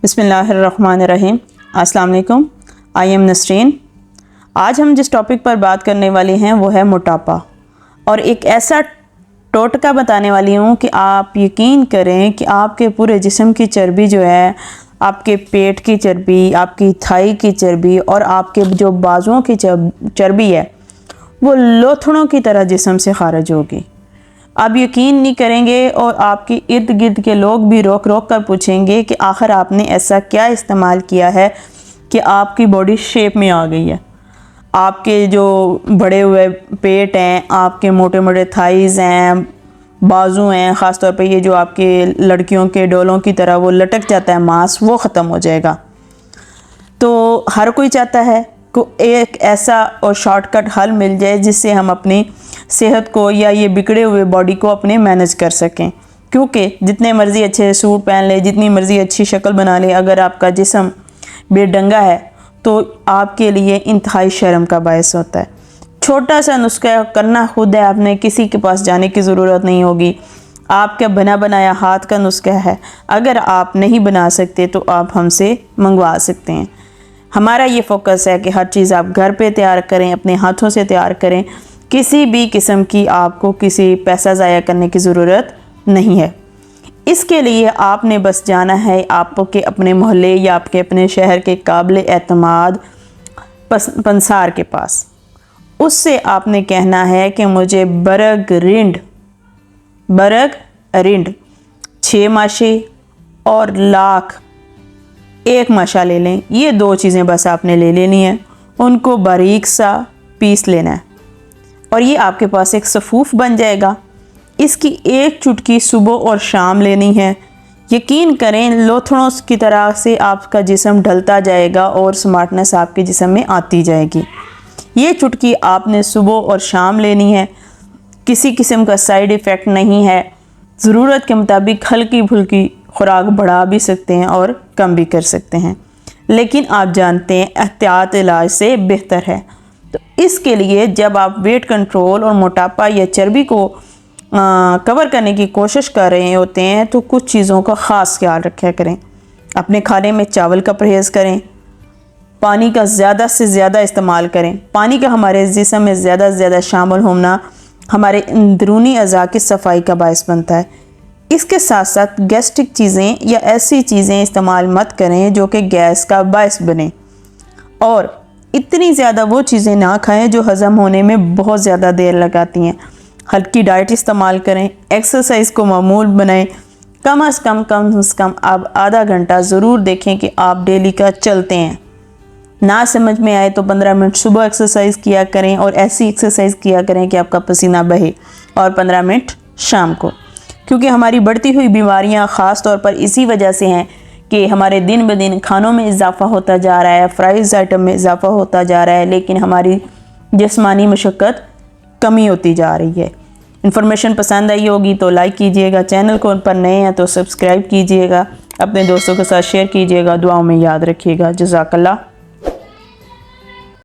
बिस्मिल्लाहिर्रहमानिर्रहीम। अस्सलाम वालेकुम। I am Nasreen. आज हम जिस टॉपिक पर बात करने वाले हैं वो है मोटापा, और एक ऐसा टोटका बताने वाली हूँ कि आप यकीन करें कि आपके पूरे जिस्म की चर्बी जो है, आपके पेट की चर्बी, आपकी थाई की चर्बी और आपके जो बाजुओं की चर्बी है वो लोथड़ों की तरह जिस्म से खारिज होगी। आप यकीन नहीं करेंगे और आपके इर्द गिर्द के लोग भी रोक रोक कर पूछेंगे कि आखिर आपने ऐसा क्या इस्तेमाल किया है कि आपकी बॉडी शेप में आ गई है। आपके जो बड़े हुए पेट हैं, आपके मोटे मोटे थाइज़ हैं, बाजू हैं, ख़ास तौर पे ये जो आपके लड़कियों के डोलों की तरह वो लटक जाता है मांस, वो ख़त्म हो जाएगा। तो हर कोई चाहता है कि एक ऐसा और शॉर्टकट हल मिल जाए जिससे हम अपनी सेहत को या ये बिगड़े हुए बॉडी को अपने मैनेज कर सकें, क्योंकि जितने मर्ज़ी अच्छे सूट पहन ले, जितनी मर्ज़ी अच्छी शक्ल बना ले, अगर आपका जिस्म बेढंगा है तो आपके लिए इंतहाई शर्म का बायस होता है। छोटा सा नुस्खा करना खुद है, आपने किसी के पास जाने की ज़रूरत नहीं होगी। आपका बना बनाया हाथ का नुस्खा है। अगर आप नहीं बना सकते तो आप हमसे मंगवा सकते हैं। हमारा ये फोकस है कि हर चीज़ आप घर पे तैयार करें, अपने हाथों से तैयार करें। किसी भी किस्म की आपको किसी पैसा ज़ाया करने की ज़रूरत नहीं है। इसके लिए आपने बस जाना है आपके अपने मोहल्ले या आपके अपने शहर के काबिल एतमाद पंसार के पास। उससे आपने कहना है कि मुझे बरग रिंड 6 माशे और लाख 1 माशा ले लें। ये 2 चीज़ें बस आपने ले लेनी है, उनको बारीक सा पीस लेना है और ये आपके पास एक सफ़ूफ बन जाएगा। इसकी 1 चुटकी सुबह और शाम लेनी है। यकीन करें लोथड़ों की तरह से आपका जिस्म ढलता जाएगा और स्मार्टनेस आपके जिस्म में आती जाएगी। ये चुटकी आपने सुबह और शाम लेनी है। किसी किस्म का साइड इफ़ेक्ट नहीं है। ज़रूरत के मुताबिक हल्की फुल्की खुराक बढ़ा भी सकते हैं और कम भी कर सकते हैं, लेकिन आप जानते हैं एहतियात इलाज से बेहतर है। तो इसके लिए जब आप वेट कंट्रोल और मोटापा या चर्बी को कवर करने की कोशिश कर रहे होते हैं तो कुछ चीज़ों का ख़ास ख्याल रखा करें। अपने खाने में चावल का परहेज़ करें। पानी का ज़्यादा से ज़्यादा इस्तेमाल करें। पानी का हमारे जिस्म में ज़्यादा से ज़्यादा शामिल होना हमारे अंदरूनी अज़ा की सफाई का बायस बनता है। इसके साथ साथ गैस्ट्रिक चीज़ें या ऐसी चीज़ें इस्तेमाल मत करें जो कि गैस का बायस बने, और इतनी ज़्यादा वो चीज़ें ना खाएं जो हज़म होने में बहुत ज़्यादा देर लगाती हैं। हल्की डाइट इस्तेमाल करें। एक्सरसाइज को मामूल बनाएं। कम से कम आप आधा घंटा ज़रूर देखें कि आप डेली का चलते हैं। ना समझ में आए तो 15 मिनट सुबह एक्सरसाइज किया करें और ऐसी एक्सरसाइज किया करें कि आपका पसीना बहे, और 15 मिनट शाम को, क्योंकि हमारी बढ़ती हुई बीमारियां ख़ास तौर पर इसी वजह से हैं कि हमारे दिन ब दिन खानों में इजाफ़ा होता जा रहा है, फ्राइज़ आइटम में इजाफ़ा होता जा रहा है, लेकिन हमारी जिस्मानी मशक्क़त कमी होती जा रही है। इन्फॉर्मेशन पसंद आई होगी तो लाइक कीजिएगा, चैनल को पर नए हैं तो सब्सक्राइब कीजिएगा, अपने दोस्तों के साथ शेयर कीजिएगा, दुआओं में याद रखिएगा। जज़ाकल्लाह।